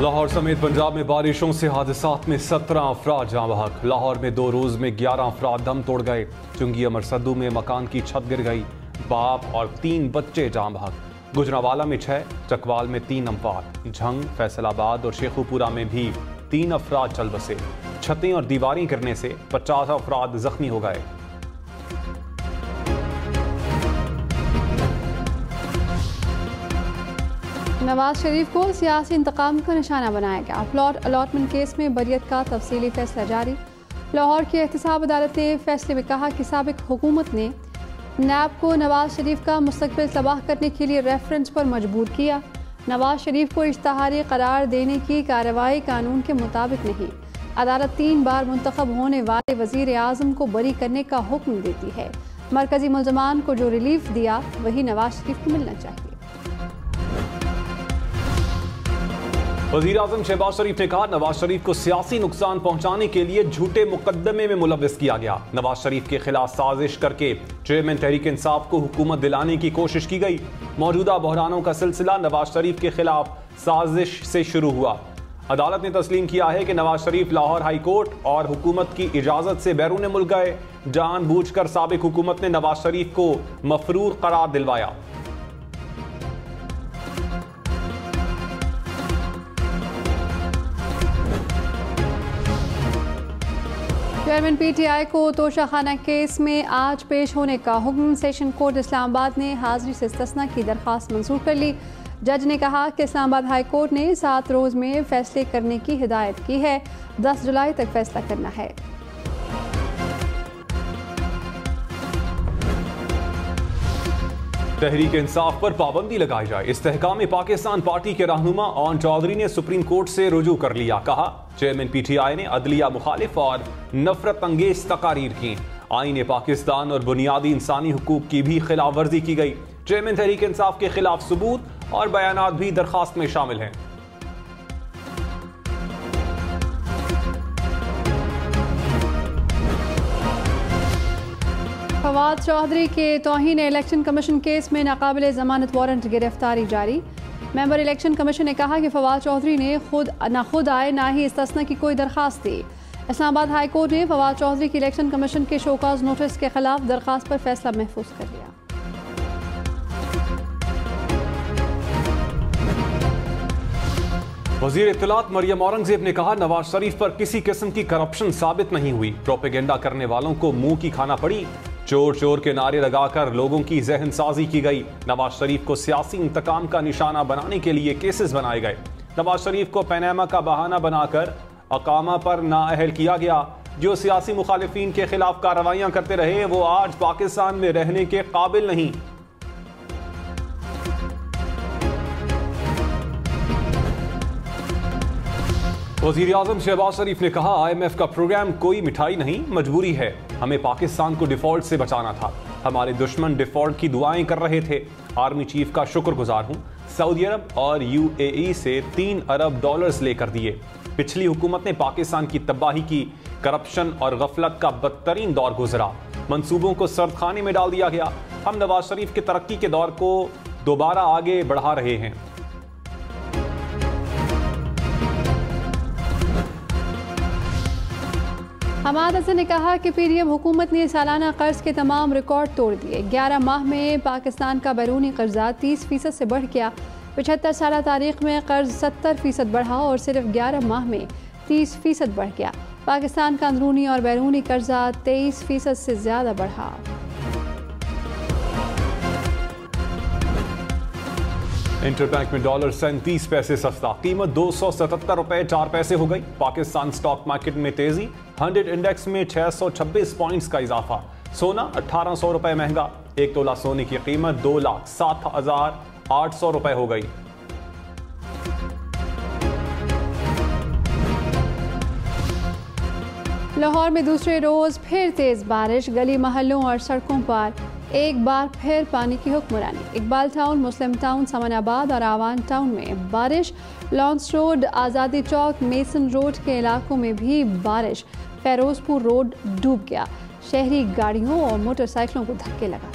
लाहौर समेत पंजाब में बारिशों से हादसात में 17 अफराद जाँ बहक। लाहौर में 2 रोज में 11 अफराद दम तोड़ गए। चुंगी अमर सद्दू में मकान की छत गिर गई। बाप और 3 बच्चे जाँ बहक। गुजरावाला में 6, चकवाल में 3 अमवात। झंग, फैसलाबाद और शेखुपुरा में भी 3 अफराद चल बसे। छतें और दीवारें गिरने से 50 अफराद जख्मी हो गए। नवाज शरीफ को सियासी इंतकाम का निशाना बनाया गया। प्लॉट अलॉटमेंट केस में बरियत का तफसीली फैसला जारी। लाहौर की एहतसाब अदालत ने फैसले में कहा कि साबिक हुकूमत ने नैब को नवाज शरीफ का मुस्तकबिल तबाह करने के लिए रेफरेंस पर मजबूर किया। नवाज शरीफ को इश्तहारी करार देने की कार्रवाई कानून के मुताबिक नहीं। अदालत 3 बार मुंतखब होने वाले वजीर आजम को बरी करने का हुक्म देती है। मरकजी मुल्जमान को जो रिलीफ दिया वही नवाज शरीफ को मिलना चाहिए। वज़ीर आज़म शहबाज शरीफ ने कहा, नवाज शरीफ को सियासी नुकसान पहुंचाने के लिए झूठे मुकदमे में मुलव्वस किया गया। नवाज शरीफ के खिलाफ साजिश करके चेयरमैन तहरीक इंसाफ को हुकूमत दिलाने की कोशिश की गई। मौजूदा बहरानों का सिलसिला नवाज शरीफ के खिलाफ साजिश से शुरू हुआ। अदालत ने तस्लीम किया है कि नवाज शरीफ लाहौर हाई कोर्ट और हुकूमत की इजाजत से बैरून मुल्क गए। जानबूझकर साबिक हुकूमत ने नवाज शरीफ को मफरूर करार दिलवाया। चेयरमैन पीटीआई को तोशाखाना केस में आज पेश होने का हुक्म। सेशन कोर्ट इस्लामाबाद ने हाजिरी से इस्तिस्ना की दरख्वास्त मंजूर कर ली। जज ने कहा कि इस्लामाबाद हाई कोर्ट ने 7 रोज में फैसले करने की हिदायत की है। 10 जुलाई तक फैसला करना है। तहरीक इंसाफ पर पाबंदी लगाई जाए। इस्तेहकाम पाकिस्तान पार्टी के रहनुमा ओन चौधरी ने सुप्रीम कोर्ट से रुजू कर लिया। कहा, चेयरमैन पीटीआई ने अदलिया मुखालिफ और नफरत अंगेज तकारीर की। आईन पाकिस्तान और बुनियादी इंसानी हुकूक की भी खिलाफ वर्जी की गई। चेयरमैन तहरीक इंसाफ के खिलाफ सबूत और बयानात भी दरखास्त में शामिल हैं। फवाद चौधरी के तौहीन इलेक्शन कमीशन केस में नाकाबिल जमानत वारंट गिरफ्तारी जारी। मेंबर इलेक्शन कमीशन ने कहा कि फवाद चौधरी ने खुद आए ना ही इस्तिस्ना की कोई दरखास्त दी। इस्लामाबाद हाई कोर्ट ने फवाद चौधरी की इलेक्शन कमीशन के शोकाज नोटिस के खिलाफ दरखास्त पर फैसला महफूज कर लिया। वज़ीर इत्तलात मरियम औरंगजेब ने कहा, नवाज शरीफ पर किसी किस्म की करप्शन साबित नहीं हुई। प्रोपेगेंडा करने वालों को मुंह की खाना पड़ी। चोर चोर के नारे लगाकर लोगों की जहन साजी की गई। नवाज शरीफ को सियासी इंतकाम का निशाना बनाने के लिए केसेस बनाए गए। नवाज शरीफ को पनामा का बहाना बनाकर अकामा पर नाअहल किया गया। जो सियासी मुखालिफिन के खिलाफ कार्रवाइयां करते रहे वो आज पाकिस्तान में रहने के काबिल नहीं। वज़ीर आज़म शहबाज शरीफ ने कहा, IMF का प्रोग्राम कोई मिठाई नहीं, मजबूरी है। हमें पाकिस्तान को डिफॉल्ट से बचाना था। हमारे दुश्मन डिफॉल्ट की दुआएं कर रहे थे। आर्मी चीफ का शुक्रगुजार हूं। सऊदी अरब और UAE से $3 अरब लेकर दिए। पिछली हुकूमत ने पाकिस्तान की तबाही की। करप्शन और गफलत का बदतरीन दौर गुजरा। मंसूबों को सर्द खाने में डाल दिया गया। हम नवाज शरीफ के तरक्की के दौर को दोबारा आगे बढ़ा रहे हैं। हमाद हसन ने कहा कि PDM हुकूमत ने सालाना कर्ज के तमाम रिकॉर्ड तोड़ दिए। 11 माह में पाकिस्तान का बैरूनी कर्जा 30% से बढ़ गया। 75 साल तारीख में कर्ज 70% बढ़ा और सिर्फ 11 माह में 30% बढ़ गया। पाकिस्तान का अंदरूनी और बैरूनी कर्जा 23% से ज्यादा बढ़ा। इंटरबैंक में डॉलर 37 पैसे सस्ता। कीमत 277 रुपए 4 पैसे हो गई। पाकिस्तान स्टॉक मार्केट में तेजी। 100 इंडेक्स में 626 पॉइंट्स का इजाफा। सोना 1800 रुपए महंगा। 1 तोला सोने की कीमत 2,07,800 रुपए हो गई। लाहौर में दूसरे रोज फिर तेज बारिश। गली मोहल्लों और सड़कों पर एक बार फिर पानी की हुक्मरानी। इकबाल टाउन, मुस्लिम टाउन, समनाबाद और आवान टाउन में बारिश। लॉन्स रोड, आज़ादी चौक, मेसन रोड के इलाकों में भी बारिश। फेरोजपुर रोड डूब गया। शहरी गाड़ियों और मोटरसाइकिलों को धक्के लगा।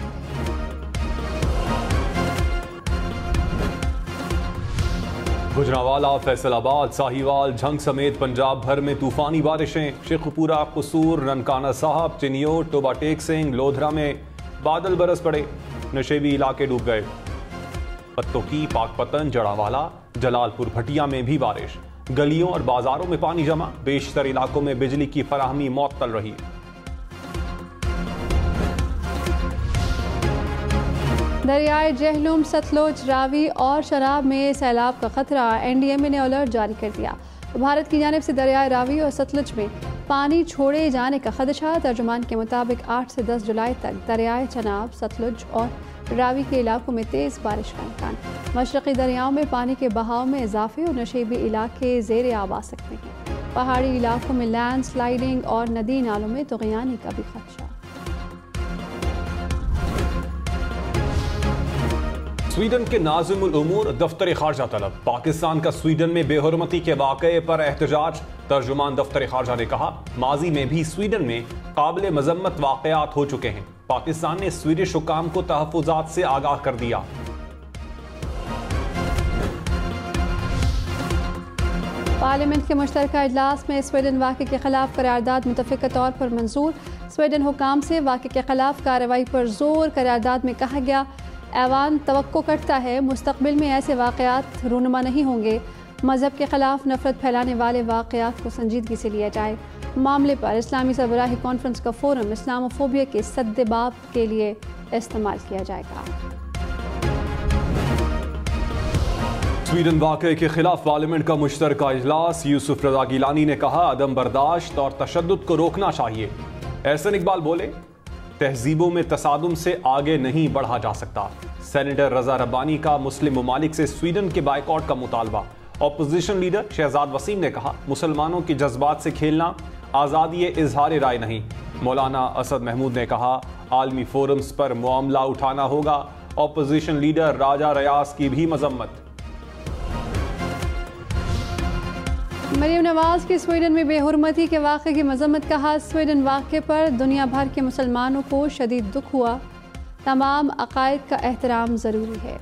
गुजरांवाला, फैसलाबाद, साहिवाल, झंग समेत पंजाब भर में तूफानी बारिशें। शेखपुरा, कसूर, ननकाना साहब, चिनियोट, टोबा टेक सिंह, लोधरा में बादल बरस पड़े। नशेबी इलाके डूब गए। पत्तों की पाकपतन, जड़ावाला, जलालपुर भटिया में भी बारिश। गलियों और बाजारों में पानी जमा। बेशतर इलाकों में बिजली की फराहमी मुअत्तल रही। दरियाए जहलुम, सतलुज, रावी और शराब में सैलाब का खतरा। एनडीएमए ने अलर्ट जारी कर दिया। भारत की जानिब से दरियाए रावी और सतलुज में पानी छोड़े जाने का खदशा। तर्जुमान के मुताबिक 8 से 10 जुलाई तक दरियाए चनाब, सतलुज और रावी के इलाकों में तेज़ बारिश का इम्कान। मशरक़ी दरियाओं में पानी के बहाव में इजाफे और नशेबी इलाके ज़ेरे आब आ सकते हैं। पहाड़ी इलाकों में लैंड स्लाइडिंग और नदी नालों में तुग़यानी का भी खदशा। स्वीडन के नाज़िमुल उमूर दफ्तर खारजा तलब। पाकिस्तान का स्वीडन में बेहुरमती के वाक़े पर एहतजाज। तर्जुमान दफ्तर खारजा ने कहा, माजी में भी स्वीडन में काबिल मजम्मत वाक़यात हो चुके हैं। पाकिस्तान ने स्वीडिश हुकाम को तहफ़्फ़ुज़ात से आगाह कर दिया। पार्लियामेंट के मुश्तरका इजलास में स्वीडन वाक़े के खिलाफ करारदाद मुतफ़िक़ा तौर पर मंजूर। स्वीडन हुकाम से वाक़े के खिलाफ कार्रवाई पर जोर। करारदाद में कहा गया, ऐवान तवक्को करता है मुस्तक़बिल में ऐसे वाक़यात रूनुमा नहीं होंगे। मज़हब के खिलाफ नफरत फैलाने वाले वाक़यात को संजीदगी से लिया जाए। मामले पर इस्लामी सरबराही कॉन्फ्रेंस का फोरम इस्लामोफोबिया के सद्देबाब के लिए इस्तेमाल किया जाएगा। स्वीडन वाक़े के खिलाफ पार्लियामेंट का मुश्तरका इजलास। यूसुफ रज़ा गिलानी ने कहा, अदम बर्दाश्त और तशद्दुद को रोकना चाहिए। एहसन इकबाल बोले, तहजीबों में तसादुम से आगे नहीं बढ़ा जा सकता। सेनेटर रजा रब्बानी का मुस्लिम ममालिक से स्वीडन के बाइकआउट का मुतालबा। ऑपोजिशन लीडर शहजाद वसीम ने कहा, मुसलमानों के जज्बात से खेलना आज़ादी इजहार राय नहीं। मौलाना असद महमूद ने कहा, आलमी फोरम्स पर मामला उठाना होगा। ऑपोजिशन लीडर राजा रियाज की भी मजम्मत। मरियम नवाज की स्वीडन में बेहुरमती के वाक़े की मजम्मत। कहा, स्वीडन वाक़े पर दुनिया भर के मुसलमानों को शदीद दुख हुआ। तमाम अकायद का एहतराम ज़रूरी है।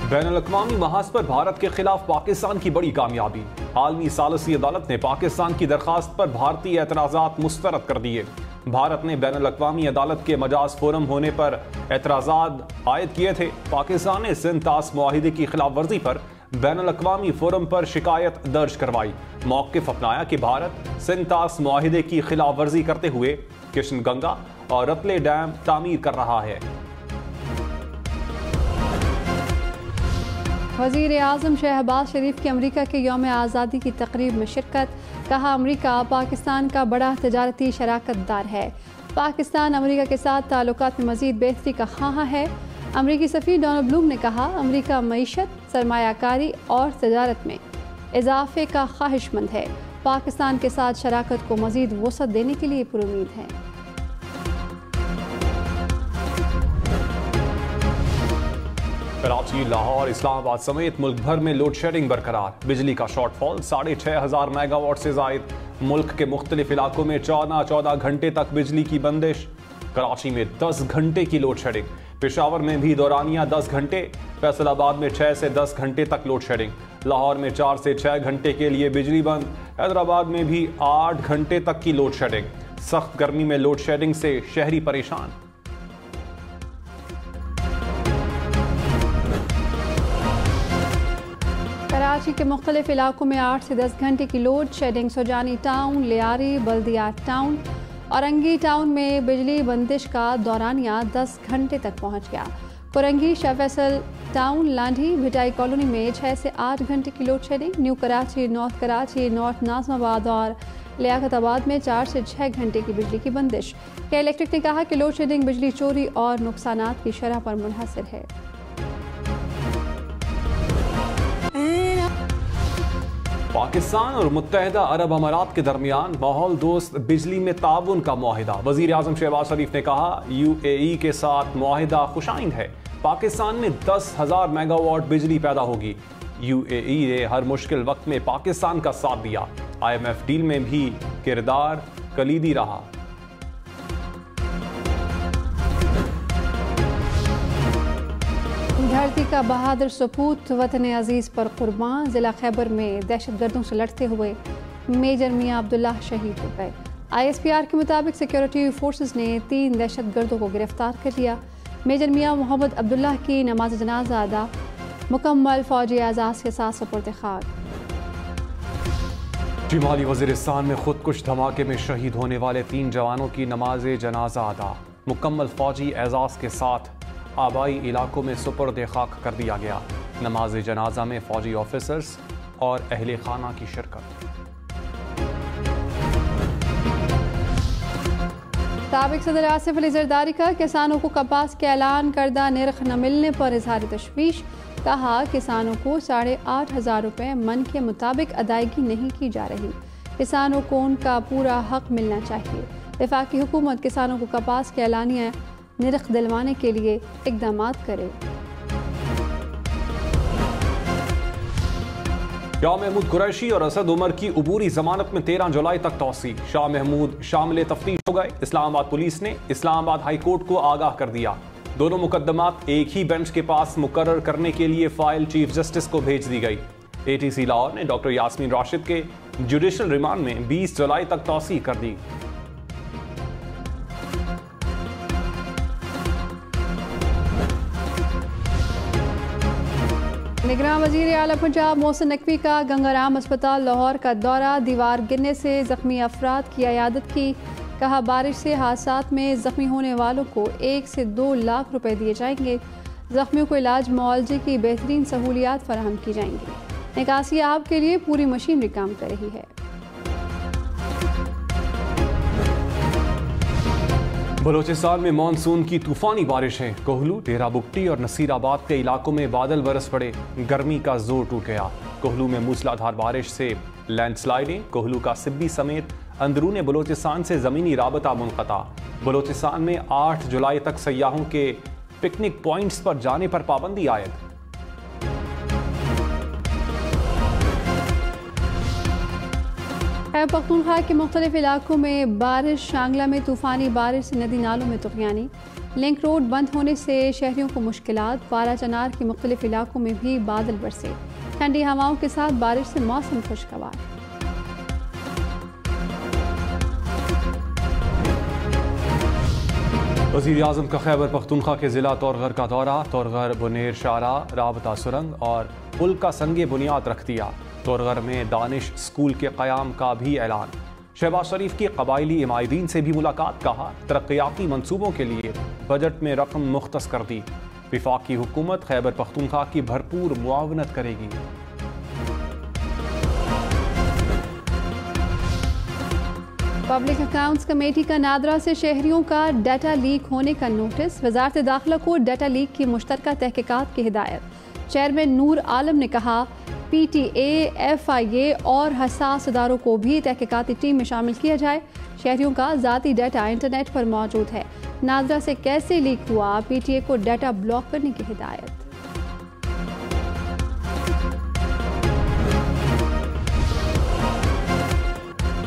बैनुल-अक़वामी महाज पर भारत के खिलाफ पाकिस्तान की बड़ी कामयाबी। आलमी सालसी अदालत ने पाकिस्तान की दरखास्त पर भारतीय एतराज़ात मुस्तरद कर दिए। भारत ने बैनुल-अक़वामी अदालत के मजाज फोरम होने पर एतराज़ात आयद किए थे। पाकिस्तान ने सिंध तास मुआहिदे की खिलाफ वर्जी पर बैनुल-अक़वामी फोरम पर शिकायत दर्ज करवाई। मौक़िफ़ अपनाया कि भारत सिंध तास मुआहिदे की खिलाफ वर्जी करते हुए किशन गंगा और रतले डैम तामीर कर रहा है। वज़ीर आज़म शहबाज शरीफ की अमरीका के यौम आज़ादी की तकरीब में शिरकत। कहा, अमरीका पाकिस्तान का बड़ा तजारती शराकतदार है। पाकिस्तान अमरीका के साथ ताल्लुकात में मज़ीद बेहतरी का ख़्वाह है। अमरीकी सफ़ीर डोनाल्ड ब्लूम ने कहा, अमरीका मईशत, सरमायाकारी और तजारत में इजाफे का ख्वाहिशमंद है। पाकिस्तान के साथ शराकत को मज़ीद वसअत देने के लिए पुरुमीद है। कराची, लाहौर, इस्लामाबाद समेत मुल्क भर में लोड शेडिंग बरकरार। बिजली का शॉर्टफॉल 6500 मेगावाट से जायद। मुल्क के मुख्तलिफ इलाकों में 14 घंटे तक बिजली की बंदिश। कराची में 10 घंटे की लोड शेडिंग। पेशावर में भी दौरानिया 10 घंटे। फैसलाबाद में 6 से 10 घंटे तक लोड शेडिंग। लाहौर में 4 से 6 घंटे के लिए बिजली बंद। हैदराबाद में भी 8 घंटे तक की लोड शेडिंग। सख्त गर्मी में लोड शेडिंग से शहरी परेशान। कराची के मुख्तलिफ इलाकों में 8 से 10 घंटे की लोड शेडिंग। सुजानी टाउन, लियारी, बल्दिया टाउन, औरंगी टाउन में बिजली बंदिश का दौरानिया 10 घंटे तक पहुंच गया। कुरंगी, शाह फैसल टाउन, लांढी, भिटाई कॉलोनी में 6 से 8 घंटे की load shedding. New Karachi, north Karachi, north Nazimabad और लियाकताबाद में 4 से 6 घंटे की बिजली की बंदिश। के इलेक्ट्रिक ने कहा कि लोड शेडिंग बिजली चोरी और नुकसानात की शरह पर मुनहसर है। पाकिस्तान और मुत्तहिदा अरब अमारात के दरमियान माहौल दोस्त बिजली में ताउन का मुआहिदा। वज़ीर आज़म शहबाज शरीफ ने कहा, UAE के साथ मुआहिदा खुशाइंद है। पाकिस्तान में 10,000 मेगावाट बिजली पैदा होगी। UAE ने हर मुश्किल वक्त में पाकिस्तान का साथ दिया। IMF डील में भी किरदार कलीदी रहा। धरती का बहादुर सपूत वतन अजीज़ पर कुर्बान। ज़िला खैबर में दहशतगर्दों से लड़ते हुए मेजर मियां अब्दुल्ला शहीद हो गए। ISPR के मुताबिक सिक्योरिटी फोर्सेस ने 3 दहशतगर्दों को गिरफ्तार कर लिया। मेजर मियां मोहम्मद अब्दुल्ला की नमाज जनाजा अदा मुकम्मल फौजी एजाज़ के साथ सुपुर्द खाक। शिमाली वज़ीरिस्तान में खुदकुश धमाके में शहीद होने वाले 3 जवानों की नमाज जनाजा अदा मुकम्मल फौजी एजाज़ के साथ आबाई इलाकों में सुपुर्द खाक कर दिया गया। नमाज जनाजा में फौजी ऑफिसर्स और अहले खाना की शिरकत। साबिक सदर आसिफ अली जरदारी का किसानों को कपास के ऐलान करदा निर्ख न मिलने पर इजहार तशवीश। कहा किसानों को 8,500 रुपये मन के मुताबिक अदायगी नहीं की जा रही। किसानों को उनका पूरा हक मिलना चाहिए। वफाकी हुकूमत किसानों को कपास के ऐलानिया निर्ख दिलवाने के लिए इकदाम करे। शाह महमूद कुरैशी और असद उमर की अबूरी जमानत में 13 जुलाई तक तौसी। शाह महमूद शामिल तफ्तीश हो गए। इस्लामाबाद पुलिस ने इस्लामाबाद हाई कोर्ट को आगाह कर दिया। दोनों मुकदमात एक ही बेंच के पास मुकर्रर करने के लिए फाइल चीफ जस्टिस को भेज दी गई। ATC लाहौर ने डॉक्टर यास्मीन राशिद के जुडिशल रिमांड में 20 जुलाई तक तौसी कर दी। निगरान वज़ीर आला पंजाब मोहसिन नकवी का गंगाराम अस्पताल लाहौर का दौरा। दीवार गिरने से जख्मी अफराद की अयादत की। कहा बारिश से हादसात में जख्मी होने वालों को 1 से 2 लाख रुपए दिए जाएंगे। जख्मियों को इलाज मुआवजे की बेहतरीन सहूलियात फराहम की जाएंगी। निकासी आब के लिए पूरी मशीनरी काम कर रही है। बलोचिस्तान में मानसून की तूफानी बारिशें। कोहलू, डेरा बुगटी और नसीराबाद के इलाकों में बादल बरस पड़े। गर्मी का जोर टूट गया। कोहलू में मूसलाधार बारिश से लैंडस्लाइडिंग। कोहलू का सिब्बी समेत अंदरूने बलोचिस्तान से ज़मीनी राबता मुनक़ता। बलोचिस्तान में 8 जुलाई तक सयाहों के पिकनिक पॉइंट्स पर जाने पर पाबंदी आयद। खैबर पख्तूनख्वा के मुख्तलिफ इलाकों में बारिश। शांगला में तूफानी बारिश से नदी नालों में तुग़यानी। लिंक रोड बंद होने से शहरियों को मुश्किलात। बारा चनार के मुख्तलिफ इलाकों में भी बादल बरसे। ठंडी हवाओं के साथ बारिश से मौसम खुशगवार। वज़ीर आज़म का खैबर पख्तूनख्वा के ज़िला तौरगर का दौरा। तौरगर, बुनेर, शारा, राबता सुरंग और पुल का संगे बुनियाद रख दिया। तौरगर में दानिश स्कूल के क़याम का भी ऐलान। शहबाज शरीफ की कबायली इमायदीन से भी मुलाकात। कहा तरक्याती मंसूबों के लिए बजट में रकम मुख्तस कर दी। वफाकी हुकूमत खैबर पख्तूनख्वा की भरपूर मुआवनत करेगी। पब्लिक अकाउंट्स कमेटी का नादरा से शहरियों का डाटा लीक होने का नोटिस। वजारत दाखिला को डाटा लीक की मुश्तरका तहकीकात की हिदायत। चेयरमैन नूर आलम ने कहा PTA, FIA और हसास इदारों को भी तहकीकाती टीम में शामिल किया जाए। शहरियों का ज़ाती डाटा इंटरनेट पर मौजूद है। नादरा से कैसे लीक हुआ, PTA को डाटा ब्लॉक करने की हिदायत।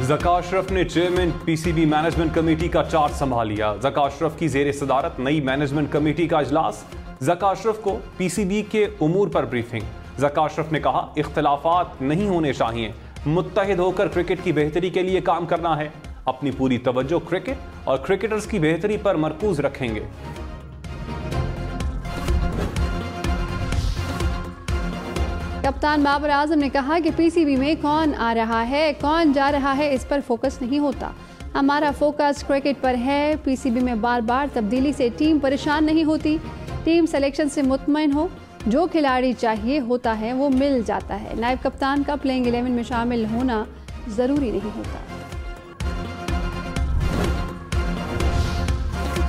ज़का अशरफ ने चेयरमैन PCB मैनेजमेंट कमेटी का चार्ज संभाल लिया। ज़का अशरफ की ज़ेर सदारत नई मैनेजमेंट कमेटी का इजलास। ज़का अशरफ को PCB के उमूर पर ब्रीफिंग। ज़का अशरफ ने कहा इख्तलाफात नहीं होने चाहिए। मुत्तहिद होकर क्रिकेट की बेहतरी के लिए काम करना है। अपनी पूरी तवज्जो क्रिकेट और क्रिकेटर्स की बेहतरी पर मरकूज रखेंगे। कप्तान बाबर आजम ने कहा कि PCB में कौन आ रहा है, कौन जा रहा है, इस पर फोकस नहीं होता। हमारा फोकस क्रिकेट पर है। PCB में बार बार तब्दीली से टीम परेशान नहीं होती। टीम सिलेक्शन से मुतमईन हो। जो खिलाड़ी चाहिए होता है वो मिल जाता है। नायब कप्तान का प्लेइंग 11 में शामिल होना जरूरी नहीं होता।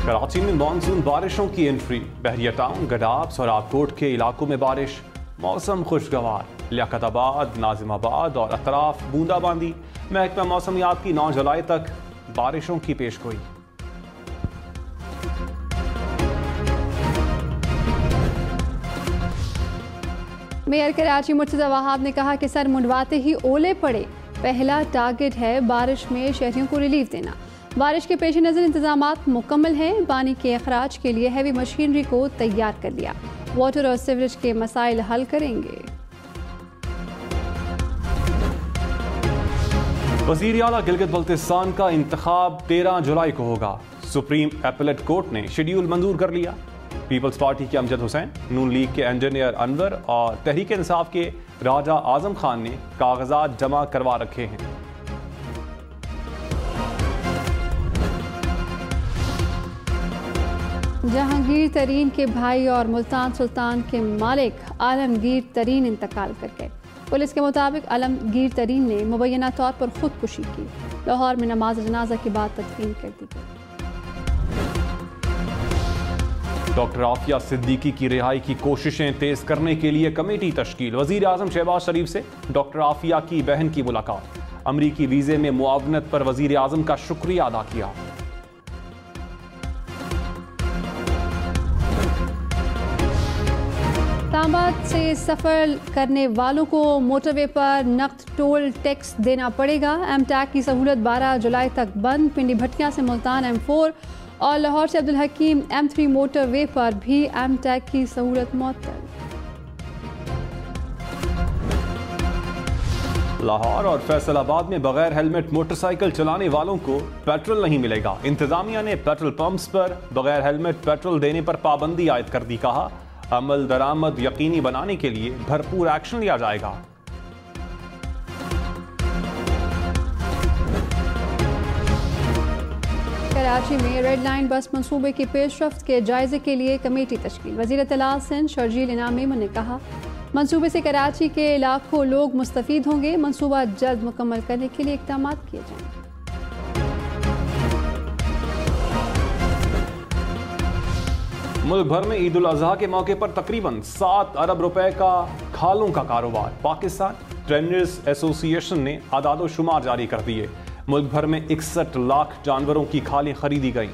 कराची में मानसून बारिशों की एंट्री। बहरिया टाउन, गडाब, सोराबकोट के इलाकों में बारिश। मौसम खुशगवार। लियाकताबाद, नाजिमाबाद और अतराफ बूंदाबांदी। महकमा मौसमियात की 9 जुलाई तक बारिशों की पेशगोई। मेयर कराची मुर्तज़ा वहाब ने कहा कि सर मुंडवाते ही ओले पड़े। पहला टारगेट है बारिश में शहरियों को रिलीफ देना। बारिश के पेश नज़र इंतजामात मुकम्मल हैं। पानी के अखराज के लिए हैवी मशीनरी को तैयार कर लिया। वाटर और सीवरेज के मसाइल हल करेंगे। वज़ीर आला गिलगित बल्तिस्तान का इंतखाब 13 जुलाई को होगा। सुप्रीम अपीलेट कोर्ट ने शेड्यूल मंजूर कर लिया। पीपल्स पार्टी के अमजद हुसैन, नून लीग के इंजीनियर अनवर और तहरीक इंसाफ के राजा आजम खान ने कागजात जमा करवा रखे हैं। जहांगीर तरीन के भाई और मुल्तान सुल्तान के मालिक आलमगीर तरीन इंतकाल कर गए। पुलिस के मुताबिक आलमगीर तरीन ने मुबैना तौर पर खुदकुशी की। लाहौर में नमाज जनाजा के बाद तदफीन कर दी गई। डॉक्टर आफिया सिद्दीकी की रिहाई की कोशिशें तेज करने के लिए कमेटी तश्कील। वजीर आजम शहबाज शरीफ से डॉक्टर आफिया की बहन की मुलाकात। अमरीकी वीजे में मुआवनत पर वजीर आजम का शुक्रिया अदा किया। इस्लामाबाद से सफ़र करने वालों को मोटरवे पर नकद टोल टैक्स देना पड़ेगा। एम टैग की सहूलत 12 जुलाई तक बंद। पिंडी भटिया से मुल्तान M4 और लाहौर से अब्दुल हकीम M3 मोटरवे पर भी एम टैग की सहूलत मुअत्तल। लाहौर और फैसलाबाद में बगैर हेलमेट मोटरसाइकिल चलाने वालों को पेट्रोल नहीं मिलेगा। इंतजामिया ने पेट्रोल पंप्स पर बगैर हेलमेट पेट्रोल देने पर पाबंदी आयद कर दी। कहा, अमल दरामद यकीनी बनाने के लिए भरपूर एक्शन लिया जाएगा। कराची में रेड लाइन बस मंसूबे की पेशरफ्त के जायजे के लिए कमेटी तश्कील। वज़ीर इत्तलात सिंध शर्जील इनाम मेमन ने कहा, मंसूबे से कराची के लाखों लोग मुस्तफीद होंगे। मंसूबा जल्द मुकम्मल करने के लिए इक़दाम किए जाएंगे। मुल्क भर में ईद उल अजहा के मौके पर तकरीबन 7 अरब रुपए का खालों का कारोबार। पाकिस्तान ट्रेनर्स एसोसिएशन ने आदादो शुमार जारी कर दिए। मुल्क भर में 61 लाख जानवरों की खालें खरीदी गईं।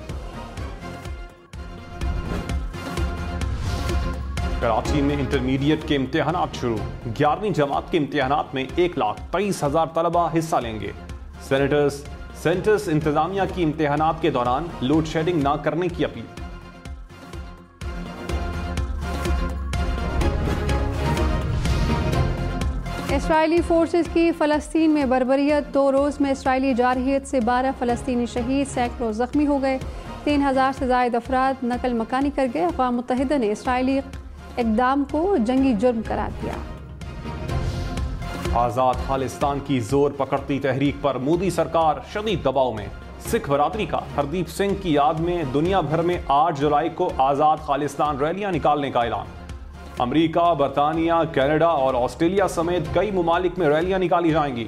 कराची में इंटरमीडिएट के इम्तिहानात शुरू। 11वीं जमात के इम्तिहानात में 1,23,000 तलबा हिस्सा लेंगे। सेंटर्स इंतजामिया की इम्तिहानात के दौरान लोड शेडिंग न करने की अपील। इसराइली फोर्सेस की फ़लस्तीन में बर्बरियत। 2 रोज़ में इसराइली जारहियत से 12 फ़लस्तीनी शहीद, सैकड़ों ज़ख्मी हो गए। 3000 से ज़ायद अफराद नकल मकानी कर गए। अक़वाम मुत्तहिदा ने इसराइली इक़दाम को जंगी जुर्म करार दिया। आज़ाद खालिस्तान की जोर पकड़ती तहरीक पर मोदी सरकार शदीद दबाव में। सिख बरादरी का हरदीप सिंह की याद में दुनिया भर में 8 जुलाई को आज़ाद खालिस्तान रैलियां निकालने का ऐलान। अमेरिका, बरतानिया, कनाडा और ऑस्ट्रेलिया समेत कई मुमालिक में रैलियां निकाली जाएंगी।